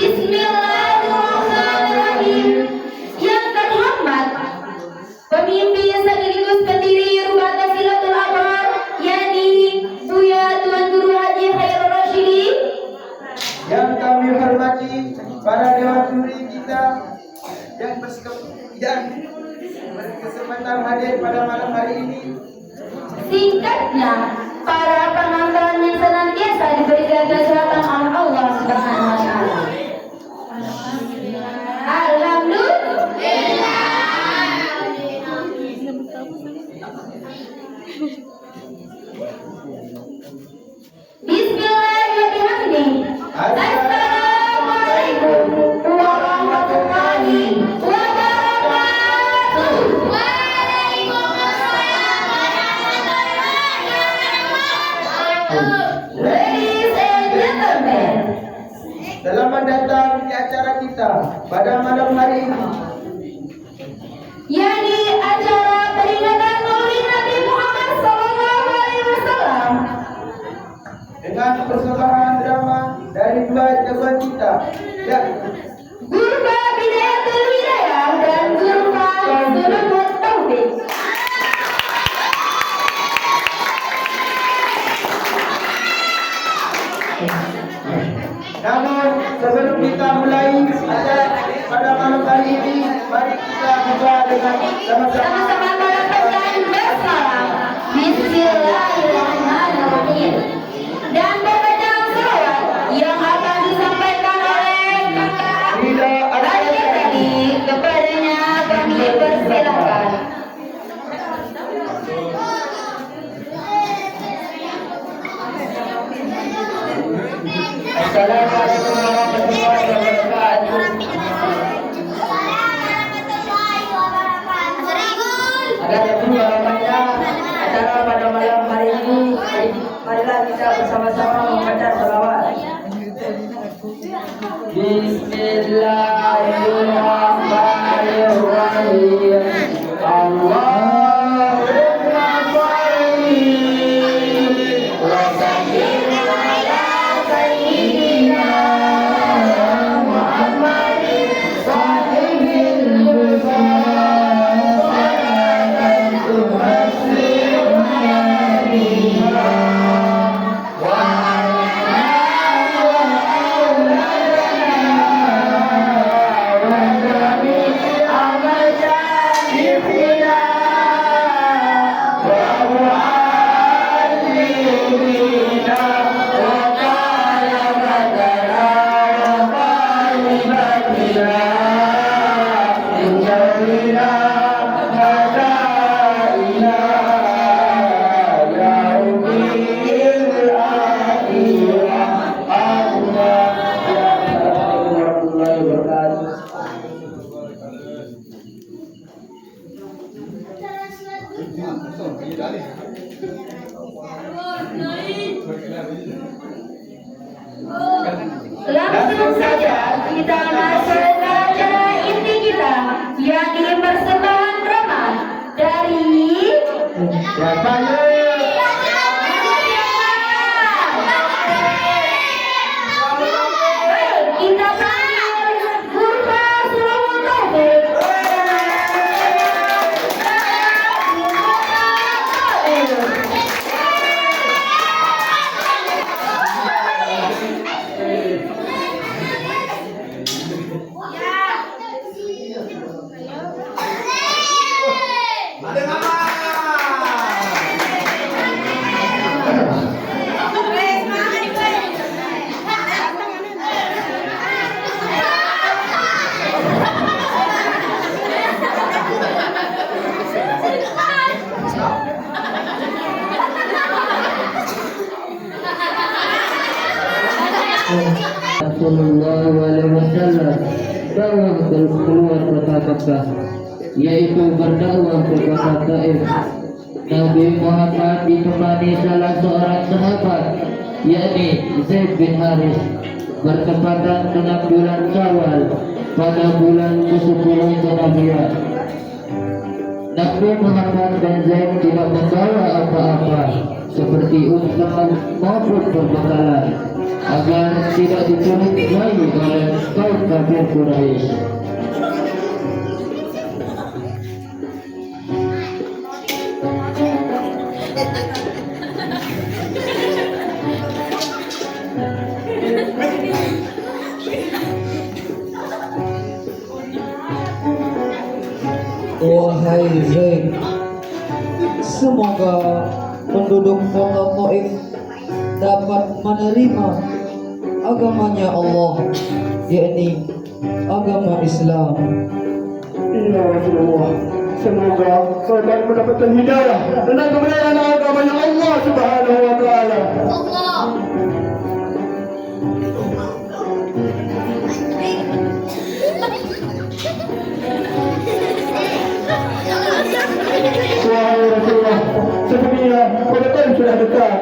Bismillahirrahmanirrahim. Yang terhormat pemimpin sekaligus pendiri Rubata Silatul Abrar, yakni Buya Tuan Guru Haji Khairul Rasyidi. Yang kami hormati para dewan juri kita yang berkesempatan hadir pada malam hari ini. Singkatnya, para penonton yang senantiasa diberikan kesehatan oleh Allah Subhanahu wa Ta'ala. Alhamdulillah. Bismillahirrahmanirrahim. Assalamualaikum warahmatullahi wabarakatuh. Ladies and gentlemen, Selamat datang di acara kita pada malam hari ini. yakni acara peringatan Maulid Nabi Muhammad SAW Dengan persembahan drama dari dua jagoan kita, Gurba Bidayatul Hidayah dan Gurba Sulukut Taufik. Namun sebelum kita mulai acara pada malam hari ini, mari kita buka dengan sama-sama Sama-sama melafazkan basmalah. Bismillahirrahmanirrahim. Dan bacaan selawat yang akan disampaikan oleh kakak Raja tadi, kepadanya kami persilakan. Assalamualaikum warahmatullahi wabarakatuh. Adapun jawabannya acara pada malam hari ini, marilah kita bersama-sama membaca selawat. Bismillahirrahmanirrahim. Allahumma sholli wa sallim ala sayyidina Muhammadin sahibil Langsung saja kita masuk ke acara inti kita, yakni persembahan drama dari kita panggil Gurba Sulukut Taufik. Rasulullah SAW dakwah keluar kota Mekah, yaitu berdakwah ke kota Taif. Nabi Muhammad ditemani salah seorang sahabat, yakni Zaid bin Haris, bertepatan dengan bulan Syawal pada bulan ke-10 kenabian. Nabi Muhammad dan Zaid tidak membawa apa-apa seperti unta maupun perbekalan, agar tidak dicurigai oleh kafir Quraisy. Wahai Zaid, semoga penduduk kota Taif dapat menerima agamanya Allah, yakni agama Islam. Ya Rasulullah, semoga korban mendapatkan hidayah dan kebenaran agamanya Allah Subhanahu wa taala. Wahai Rasulullah, sepertinya kedatangan sudah dekat.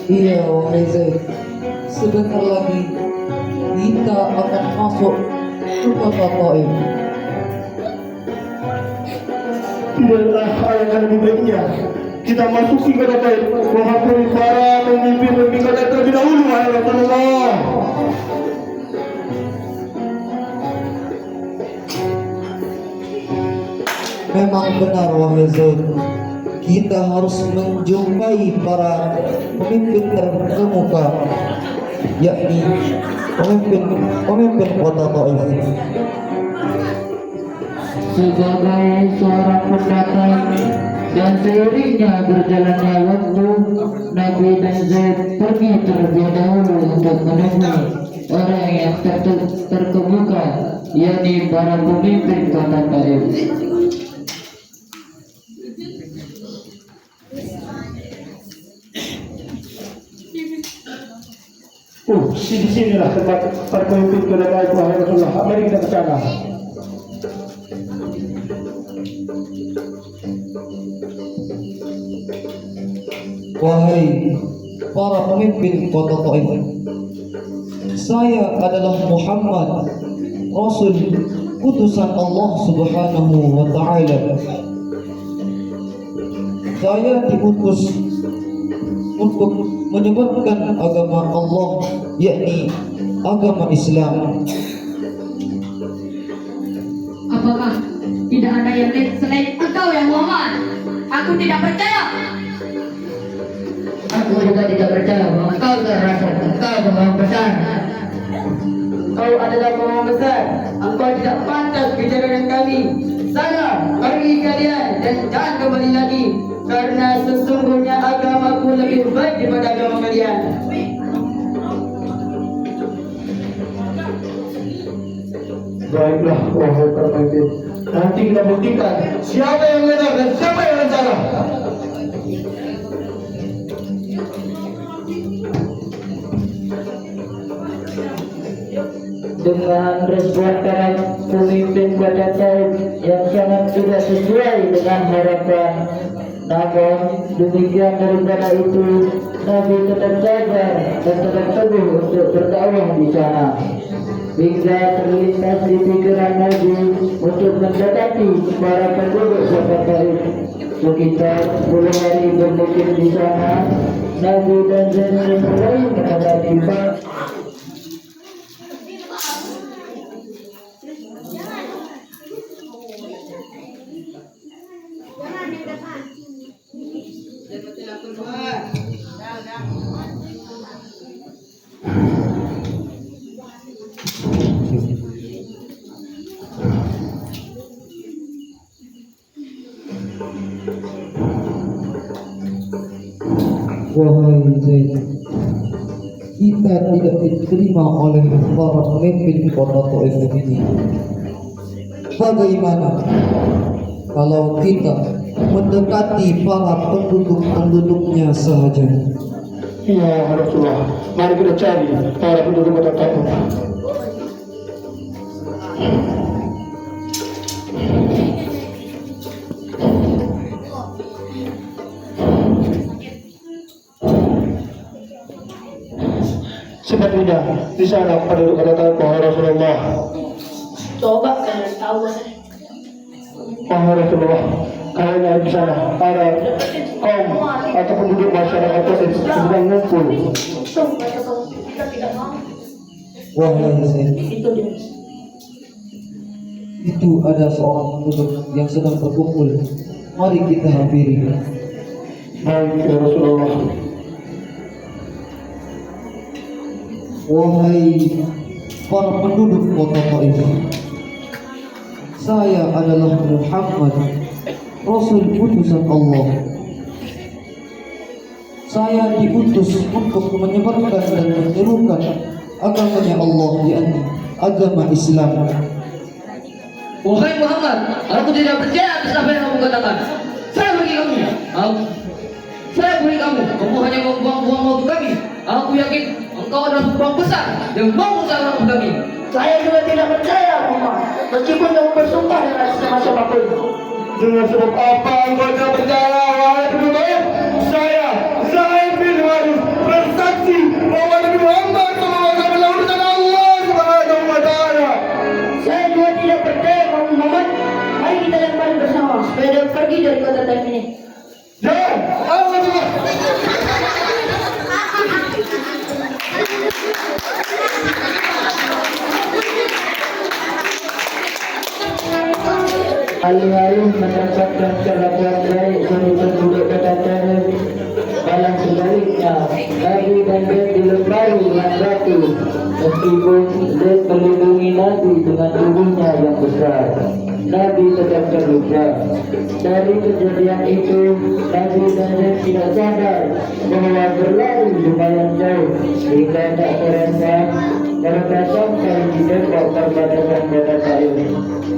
Iya, wahai Zaid, sebentar lagi kita akan masuk ke kota Taif. Tidaklah alangkah lebih baiknya kita masuki kota Taif, menghapuri para pemimpin kota terlebih dahulu, wahai Rasulullah. Memang benar, wahai Zaid, kita harus menjumpai para pemimpin terkemuka, yakni pemimpin kota Taif. Sebagai seorang pendatang dan seiringnya berjalannya waktu, Nabi dan Zaid pergi terlebih dahulu untuk menemui orang yang terkemuka, yakni para pemimpin kota Taif. Sinilah tempat para pemimpin kota Taif, wahai Rasulullah. Mari kita ke sana. Wahai para pemimpin kota Taif, saya adalah Muhammad, Rasul utusan Allah Subhanahu wa taala. Saya diutus untuk menyebarkan agama Allah, yakni agama Islam. Apakah tidak ada yang lain selain engkau ya Muhammad? Aku tidak percaya. Aku juga tidak percaya bahwa engkau terasa engkau pembawa besar. Kau adalah pembawa besar. Engkau tidak pantas bicara dengan kami. Sana, pergi kalian dan jangan kembali lagi, karena sesungguhnya agamaku lebih baik daripada agama kalian. Baiklah, wahai para pemimpin. Nanti kita buktikan siapa yang benar dan siapa yang salah. Dengan respon para pemimpin kota Taif yang sangat tidak sesuai dengan harapan, namun demikian daripada itu Nabi tetap sabar dan tetap teguh untuk berdakwah di sana, hingga terlintas di pikiran Nabi untuk mendekati para penduduk kota Taif. Sekitar 10 hari bermukim di sana, Nabi dan Zaid mulai menghadapi Wahai Zaid, kita tidak diterima oleh para pemimpin kota Taif ini. Bagaimana kalau kita mendekati para penduduk-penduduknya saja? Ya Rasulullah, mari kita cari para penduduk kota Taif. Sepertinya di sana penduduk kota Taif, wahai Rasulullah. Coba kalian tahu. Wahai Rasulullah, kayaknya di sana para kaum atau penduduk masyarakat Taif sedang ngumpul. Kita tidak mau. Wahai Zaid, Itu dia. itu ada seorang penduduk yang sedang berkumpul. Mari kita hampiri. Baik ya Rasulullah. Wahai para penduduk kota Taif, saya adalah Muhammad, Rasul utusan Allah. Saya diutus untuk menyebarkan dan menyerukan agamanya Allah, yakni agama Islam. Wahai Muhammad, aku tidak percaya atas apa yang kamu katakan. Saya beri kamu. Kamu hanya membuang-buang waktu kami. Aku yakin engkau adalah seorang besar yang mau mengalahkan kami. Saya juga tidak percaya, Muhammad. Meskipun kamu bersumpah dengan siapa-siapapun. Dengan sebab apa engkau tidak percaya, wahai penduduk? Saya bin Harith bersaksi bahwa Nabi Muhammad SAW adalah utusan Allah Subhanahu wa Ta'ala. Saya juga tidak percaya kamu, Muhammad. Mari kita lakukan bersama supaya dapat pergi dari kota Taif ini. Jangan, Allah. Alih-alih mendapatkan kelakuan baik dari penduduk kota Taif, malah sebaliknya Nabi dan Zaid dilempari dengan batu. Meskipun Zaid melindungi Nabi dengan tubuhnya yang besar, Nabi tetap terluka. Dari kejadian itu, Nabi dan Zaid tidak sadar bahwa berlari lumayan jauh hingga tak terasa mereka sampai di tembok perbatasan kota Taif.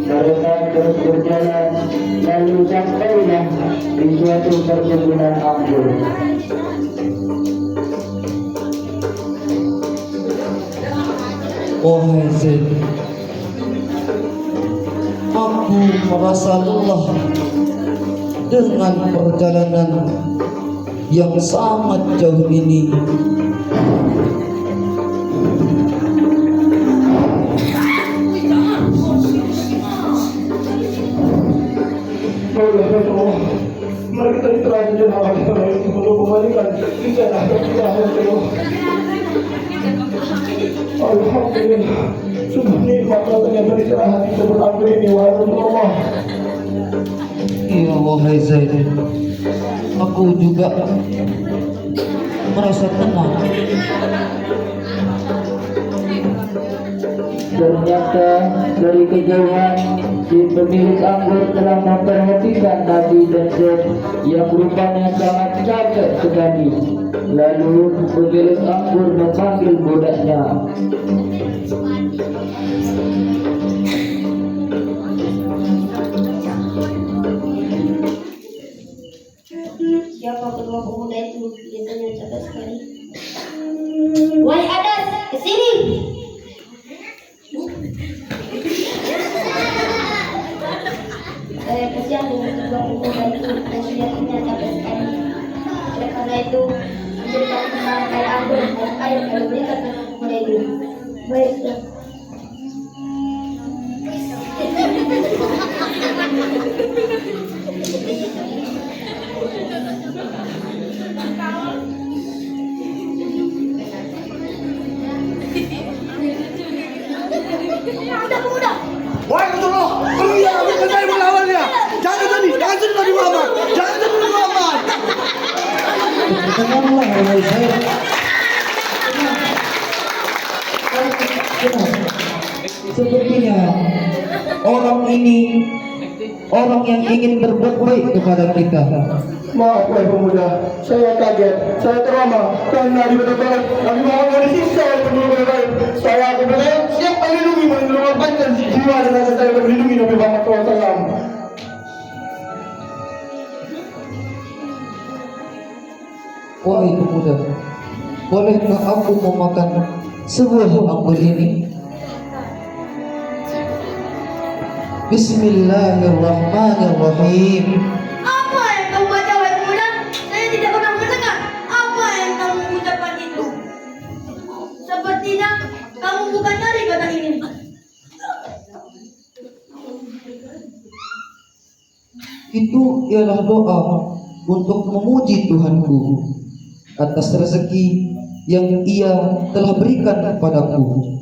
Mereka terus berjalan, lalu sampailah di suatu perkebunan anggur. Wahai Zaid, aku merasa lelah dengan perjalanan yang sangat jauh ini. Rasulullah, mari kita istirahat sejenak untuk kembalikan rencana kita Rasulullah. Alhamdulillah, sungguh nikmat rasanya beristirahat di tempat anggur ini, wahai Rasulullah. Iya wahai Zaid, aku juga merasa tenang. Ternyata dari kejauhan si pemilik anggur telah memperhatikan Nabi dan Zaid yang rupanya sangat cakep sekali. Lalu pemilik anggur memanggil budaknya. Siapa kedua pemuda itu? Biasanya cerdas sekali. Wahai Adas, ke sini. Saya kasihan dengan kedua pemuda itu dan kelihatannya capek sekali. Oleh karena itu, menjadikan tentang air anggur dan air kalau berikan dengan pemuda itu. Baik, Dok. Wahai Rasulullah, pergilah ke Taif melawannya. Jangan tadi Nabi Muhammad. Jangan tadi Nabi Muhammad. Tenanglah wahai Zaid. Sepertinya orang ini orang yang ingin berbuat baik kepada kita. Maaf wahai pemuda, saya kaget, saya trauma karena di kota Taif Nabi Muhammad disiksa oleh penduduk Taif. Saya siap mengorbankan jiwa dan rasa saya melindungi Nabi Muhammad SAW. Wahai pemuda, bolehkah aku memakan sebuah anggur ini? Bismillahirrahmanirrahim. Apa yang kamu baca, wahai pemuda? Saya tidak pernah mendengar. Apa yang kamu ucapkan itu? Sepertinya kamu bukan dari kota ini. Itu ialah doa untuk memuji Tuhanku atas rezeki yang Ia telah berikan kepadaku.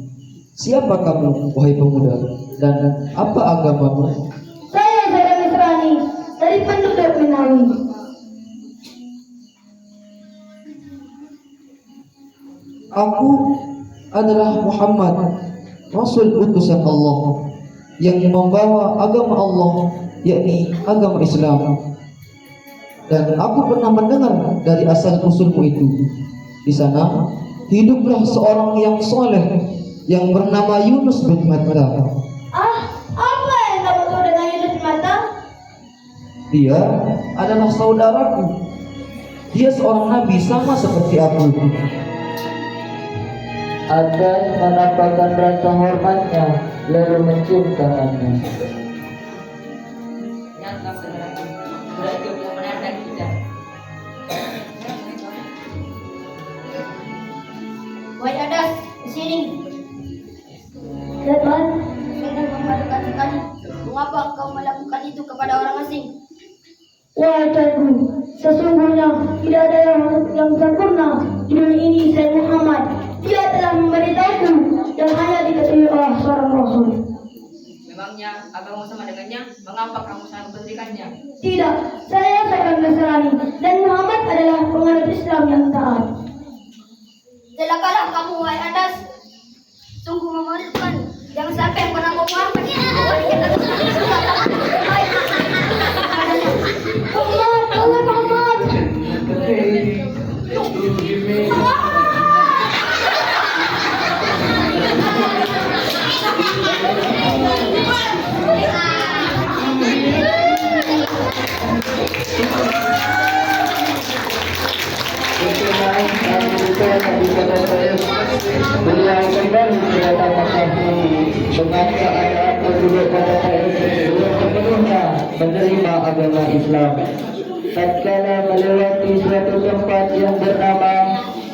Siapa kamu, wahai pemuda? Dan apa agamamu? Saya seorang Nasrani dari penduduk Minawi. Aku adalah Muhammad, Rasul utusan Allah yang membawa agama Allah, yakni agama Islam. Dan aku pernah mendengar dari asal usulmu itu. Di sana hiduplah seorang yang soleh yang bernama Yunus bin Matta. Apa yang kamu tahu dengan Yunus bin Matta? Dia adalah saudaraku. Dia seorang nabi sama seperti aku. Akan menampakkan rasa hormatnya lalu mencium tangannya. Wahai Adas, di sini. Ya Tuhan, sungguh memalukan sekali. Mengapa engkau melakukan itu kepada orang asing? Wahai Tuanku, sesungguhnya tidak ada yang sempurna di dunia ini selain Muhammad. Dia telah memberitahuku dan hanya diketahui oleh seorang Rasul. Memangnya agama sama dengannya, mengapa kamu sangat membentrikannya? Tidak, saya seorang Nasrani dan Muhammad adalah penganut Islam yang taat. Celakalah kamu, wahai Adas. Sungguh memalukan. Jangan sampai mengaku Muhammad. Muhammad. Beliau kembali kepada Masyafi dengan keadaan penduduk pada belum sepenuhnya menerima agama Islam. Tatkala melewati suatu tempat yang bernama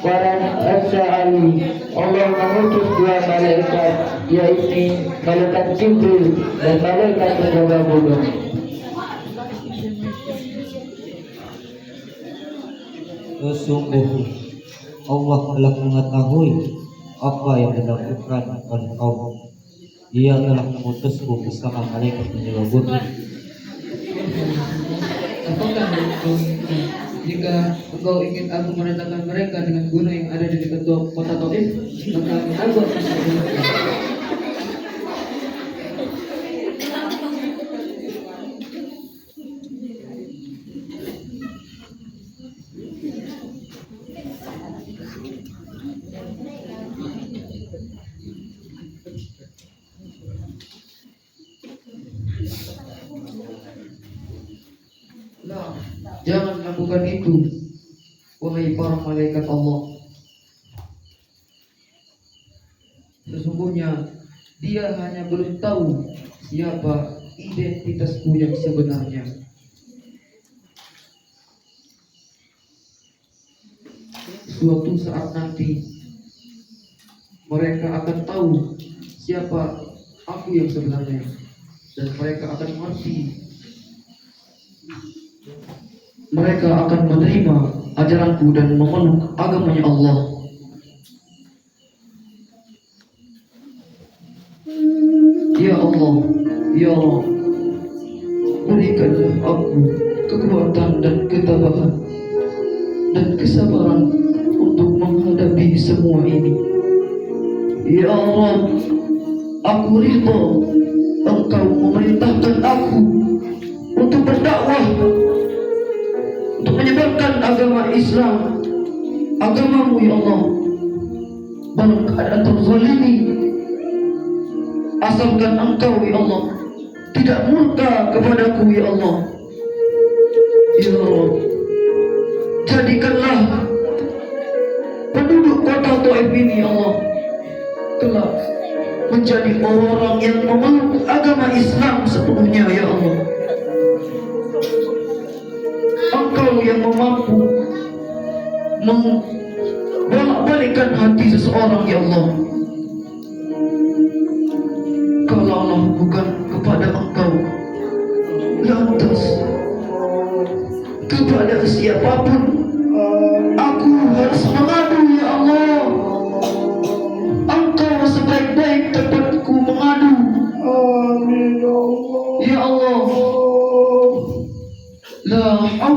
Waran As-Sa'ali, Allah mengutus dua malaikat, yaitu malaikat Jibril dan malaikat penjaga gunung. Sesungguhnya Allah telah mengetahui apa yang dilakukan oleh kaum. Dia telah mengutusku bersama malaikat penjaga gunung. Apakah engkau inginkan jika engkau ingin aku mendatangkan mereka dengan gunung yang ada di dekat kota Taif, maka aku akan mendatangkan. Nah, jangan lakukan itu, wahai para malaikat Allah. Sesungguhnya dia hanya belum tahu siapa identitasku yang sebenarnya. Suatu saat nanti mereka akan tahu siapa aku yang sebenarnya, dan mereka akan mengerti. Mereka akan menerima ajaranku dan memeluk agamanya Allah. Ya Allah, ya Allah, berikanlah aku kekuatan dan ketabahan dan kesabaran untuk menghadapi semua ini. Ya Allah, aku ridha Engkau memerintahkan aku untuk berdakwah, untuk menyebarkan agama Islam, agamamu ya Allah, dalam keadaan terzalimi, asalkan Engkau ya Allah tidak murka kepadaku ya Allah. Ya Allah, jadikanlah penduduk kota Taif ini ya Allah telah menjadi orang yang memeluk agama Islam sepenuhnya ya Allah. Engkau yang mampu membolak-balikkan hati seseorang ya Allah. Kalau Allah bukan kepada Engkau, lantas kepada siapapun aku harus mengadu ya Allah. Engkau sebaik-baik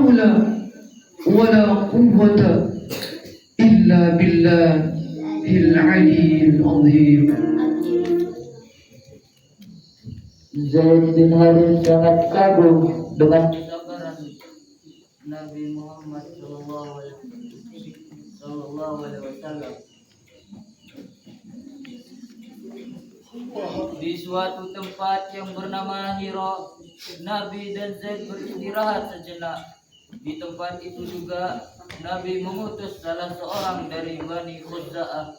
haula wala quwwata illa billahil aliyyil azim. Zaid bin Harith sangat kagum dengan kesabaran Nabi Muhammad sallallahu alaihi wasallam. Di suatu tempat yang bernama Hira, Nabi dan Zaid beristirahat sejenak. Di tempat itu juga Nabi mengutus salah seorang dari Bani Khuza'ah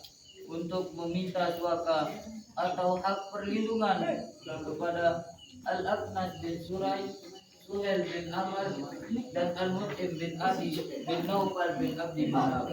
untuk meminta suaka atau hak perlindungan kepada Al-Aqnas bin Surai, Suhail bin Amr, dan Al-Mut'im bin Adi bin Naufal bin Abdi Manaf.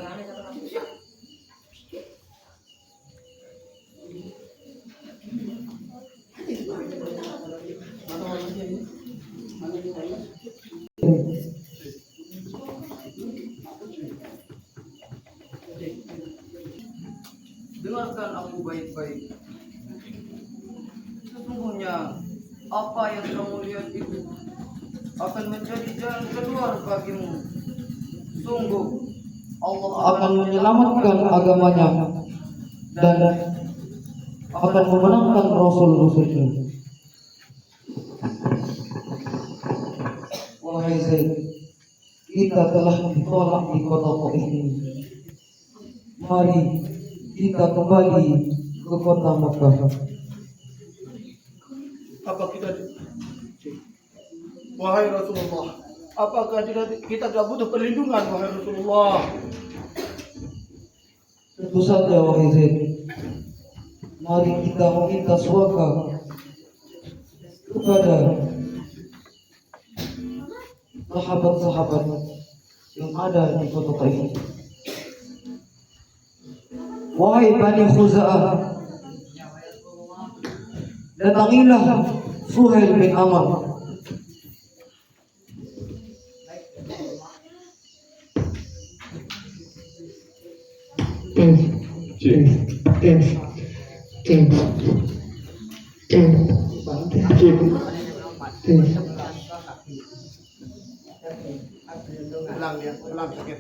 Dengarkan aku baik-baik. Sesungguhnya apa yang kamu lihat itu akan menjadi jalan keluar bagimu. Sungguh Allah akan menyelamatkan agamanya dan akan memenangkan rasul-rasulnya. Wahai Zaid, kita telah ditolak di kota Taif ini. Mari kita kembali ke kota Makkah. Apa wahai Rasulullah, apakah kita tidak butuh perlindungan, wahai Rasulullah? Tentu saja wahai Zaid. Mari kita meminta suaka kepada sahabat-sahabat yang ada di kota Taif. Wahai Bani Khuza'ah, datangilah Suhail bin Amr. Pulang dia, pulang sakit.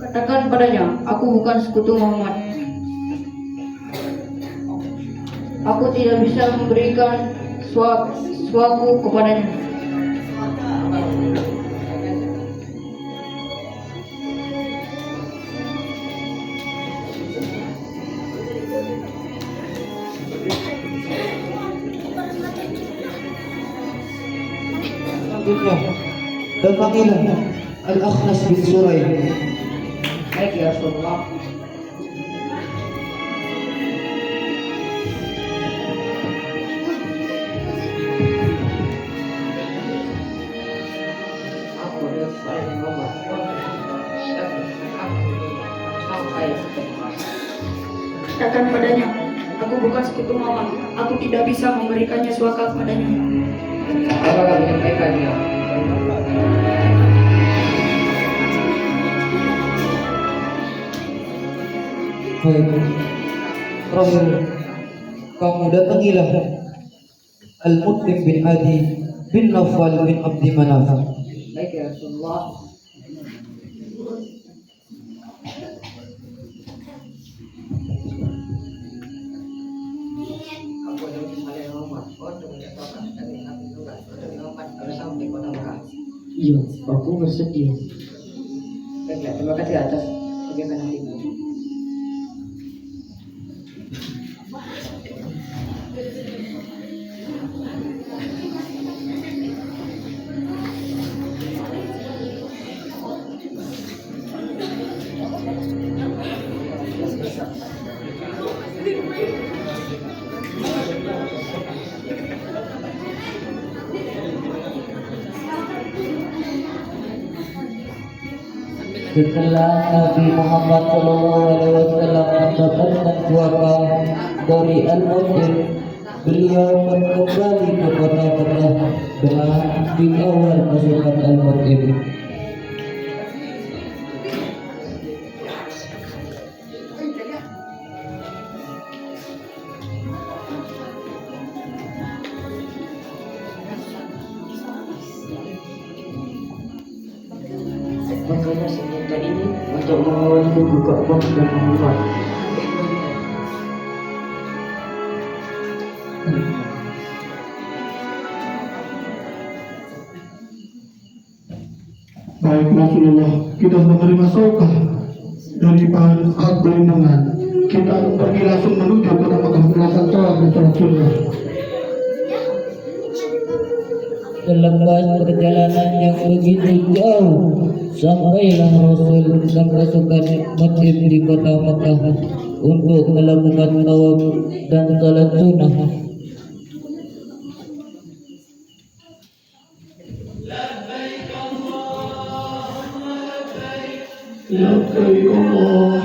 Katakan padanya, aku bukan sekutu Muhammad. Aku tidak bisa memberikan suaku kepadanya. Selanjutnya, datangilah Al-Akhnas bin Surai. Baik ya Rasulullah. Katakan padanya, aku bukan sekutu Muhammad. Aku tidak bisa memberikannya suaka kepadanya. Apakah menyampaikannya? Baik, terakhir kamu datangilah Al-Mut'im bin Adi bin Naufal bin Abdi Manaf. Baik ya Rasulullah. Iya, aku bersedia. Baiklah, terima kasih atas kebijakan hatimu. Setelah Nabi Muhammad SAW mendapatkan suaka dari Al-Mut'im beliau kembali ke kota Mekah dengan dikawal pasukan Al-Mut'im. Makanya senjata ini untuk mengawal tubuh Ka'bah dan Umrah. Baik Rasulullah, kita sudah menerima saukah dari hak perlindungan. Kita akan pergi langsung menuju ke Mekah belasan tahun Rasulullah. Selepas perjalanan yang begitu jauh, sampailah Rasul dan pasukan Mut'im di kota Mekah untuk melakukan tawaf dan salat sunnah. Labbaik Allah,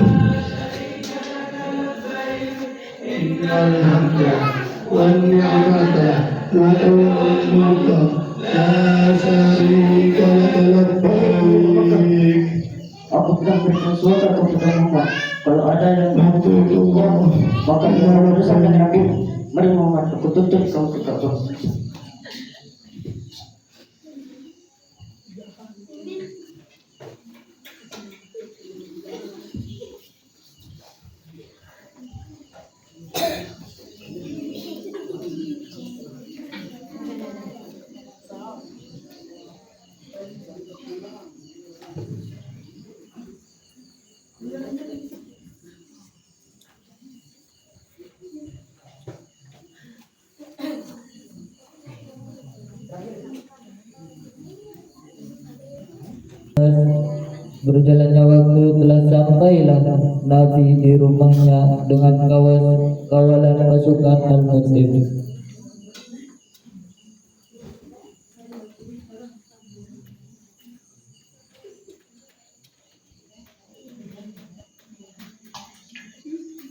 innal hamda wan ni'mata laka wal mulka la syarika laka labbaik. Aku telah bersuara kepada Muhammad. Kalau ada yang Rasulullah, maka ia harus akan Nabi. Mari Muhammad, aku tuntut kau ke Ka'bah. Berjalannya waktu telah sampailah Nabi di rumahnya dengan kawalan pasukan Al-Mut'im.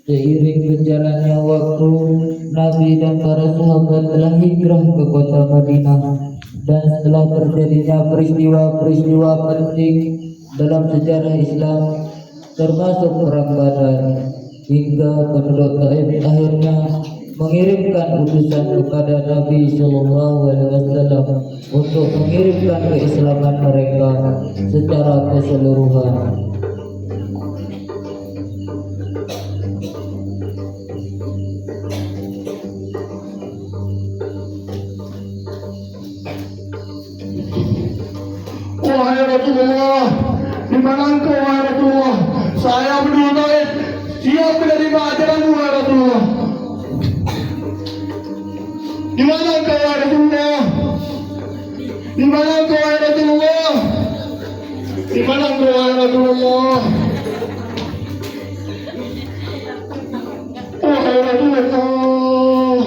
Seiring berjalannya waktu, Nabi dan para sahabat telah hijrah ke kota Madinah, dan setelah terjadinya peristiwa-peristiwa penting dalam sejarah Islam, termasuk perang Badar, hingga penduduk Taif akhirnya mengirimkan utusan kepada Nabi Shallallahu Alaihi Wasallam untuk mengirimkan keislaman mereka secara keseluruhan. Wahai Rasulullah, di mana engkau wahai Rasulullah? Saya penduduk Taif, siap menerima ajaranmu wahai Rasulullah. Di mana engkau wahai Rasulullah? Di mana engkau wahai Rasulullah? Di mana engkau wahai Rasulullah? Wahai Rasulullah.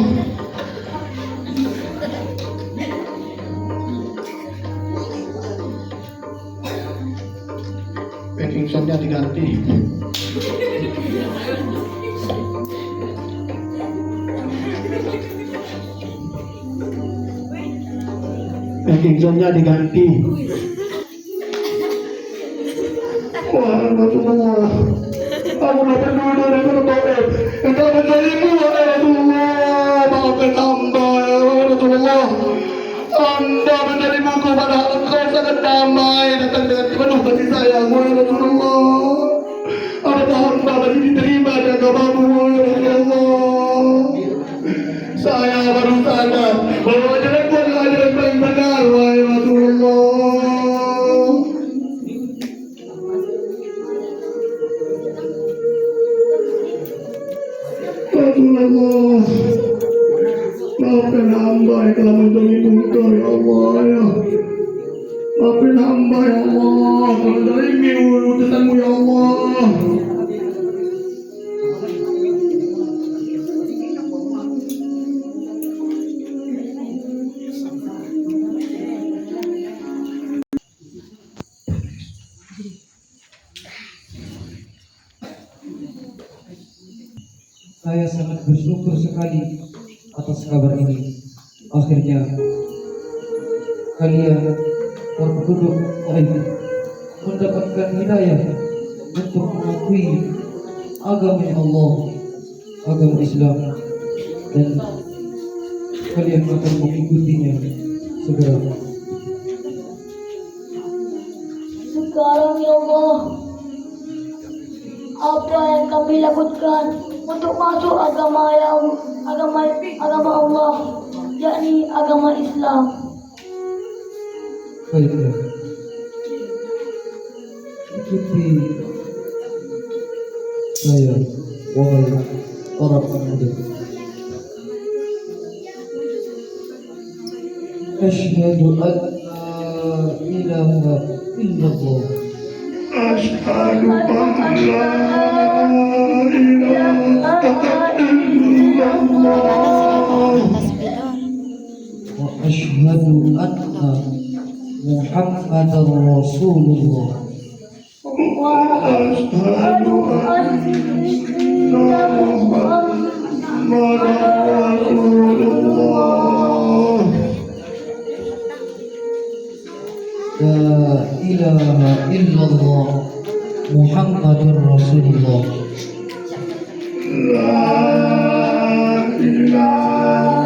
Packing soundnya diganti. Packing soundnya diganti. Wah, Rasulullah, aku udah berdua dari Taif. Engkau mencarimu, wahai Rasulullah. Maafkan hamba, ya Rasulullah. Anda menerimaku pada engkau sangat damai, datang dengan penuh kasih sayang, wahai Rasulullah. Apakah hamba masih diterima di agamamu, ya Rasulullah? Saya baru sadar bahwa ajaranmu adalah ajaran paling benar, wahai Rasulullah. Rasulullah, maafkan hamba yang telah menzalimi engkau, ya Allah, ya. Maafkan hamba, ya Allah, menzalimi utusanmu, ya Allah. Saya sangat bersyukur sekali atas kabar ini. Akhirnya kalian para penduduk Taif mendapatkan hidayah untuk mengakui agama Allah, agama Islam, dan kalian akan mengikutinya segera. Sekarang ya Allah, apa yang kami lakukan untuk masuk agama Allah, yakni agama Islam. Baiklah, ikuti saya, wahai para pemuda. Asyhadu an la ilaha illallah. Asyhadu an la ilaha illallah. Wa asyhadu anna Muhammadar Rasulullah. Asyhadu anna Muhammadar Rasulullah. La ilaha illallah Muhammadur Rasulullah. La ilaha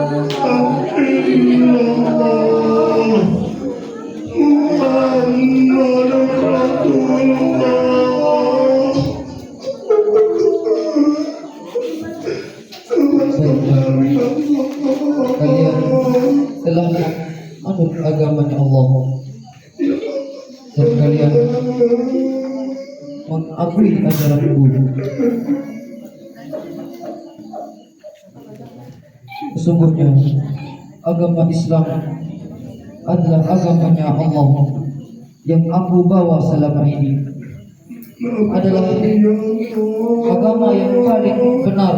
illallah Muhammadur Rasulullah. Kalian telah menganut agamanya Allah dan kalian mengakui ajaran Buddha. Sesungguhnya agama Islam adalah agamanya Allah yang aku bawa selama ini, adalah agama yang paling benar,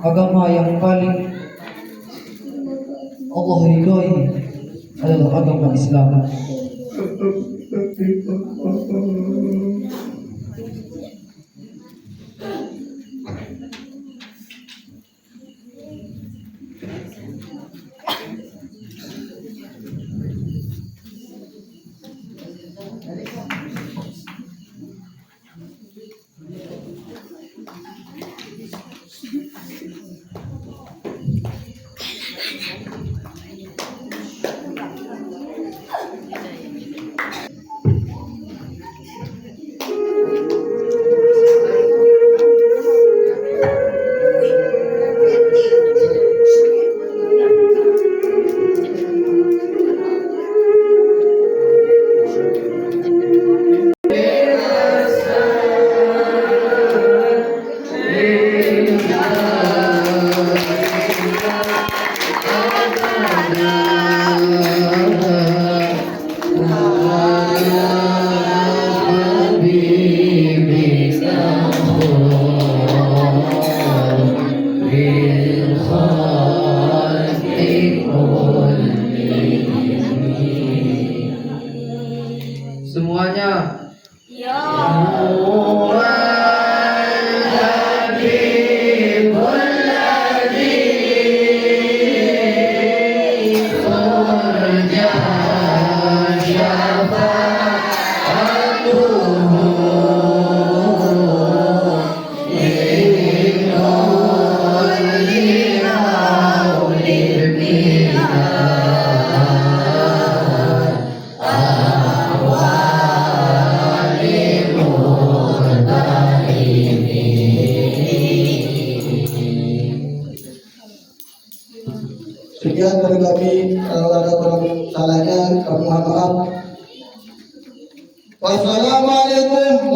agama yang paling Allah ridhoi adalah agama Islam. Semuanya. Ya. Sekian dari kami, kalau ada kurang salahnya kami mohon maaf. Wassalamualaikum